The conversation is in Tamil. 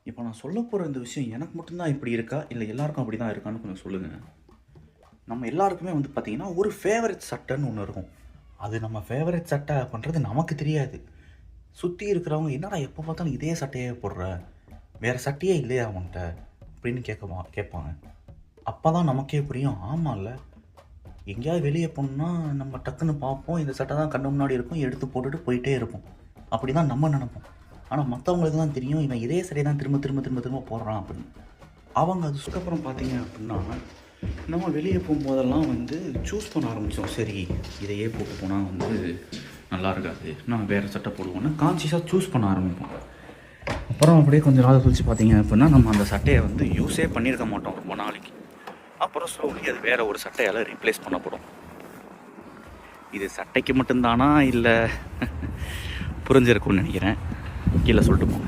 இப்போ நான் சொல்ல போகிற இந்த விஷயம் எனக்கு மட்டும்தான் இப்படி இருக்கா, இல்லை எல்லாருக்கும் அப்படி தான் இருக்கான்னு கொஞ்சம் சொல்லுங்கள். நம்ம எல்லாருக்குமே வந்து பார்த்திங்கன்னா ஒரு ஃபேவரட் சட்டைன்னு ஒன்று இருக்கும். அது நம்ம ஃபேவரட் சட்டை பண்ணுறது நமக்கு தெரியாது. சுற்றி இருக்கிறவங்க என்னடா எப்போ பார்த்தாலும் இதே சட்டையே போடுற, வேறு சட்டையே இல்லையா அவன்கிட்ட அப்படின்னு கேட்பாங்க. அப்போ தான் நமக்கே புரியும், ஆமாம்ல, எங்கேயாவது வெளியே போனோம்னா நம்ம டக்குன்னு பார்ப்போம், இந்த சட்டை தான் கண்ணு முன்னாடி இருக்கும், எடுத்து போட்டுட்டு போயிட்டே இருப்போம். அப்படி தான் நம்ம நினைப்போம். ஆனால் மற்றவங்களுக்கு தான் தெரியும், இவன் இதே சட்டையை தான் திரும்ப திரும்ப திரும்ப திரும்ப போடுறான் அப்படின்னு. அவங்க அதுக்கப்புறம் பார்த்தீங்க அப்படின்னா, நம்ம வெளியே போகும்போதெல்லாம் வந்து சூஸ் பண்ண ஆரம்பித்தோம். சரி, இதையே போட்டு போனால் வந்து நல்லா இருக்காது, நான் வேறு சட்டை போடுவோன்னு கான்சியஸாக சூஸ் பண்ண ஆரம்பிப்போம். அப்புறம் அப்படியே கொஞ்சம் நாள் கழிச்சு பார்த்தீங்க அப்படின்னா, நம்ம அந்த சட்டையை வந்து யூஸே பண்ணியிருக்க மாட்டோம் ரொம்ப நாளைக்கு. அப்புறம் ஸ்லோலி அது வேறு ஒரு சட்டையால் ரீப்ளேஸ் பண்ணப்படும். இது சட்டைக்கு மட்டும்தானா, இல்லை புரிஞ்சிருக்கும்னு நினைக்கிறேன். கீழே சொல்லிட்டு போங்க.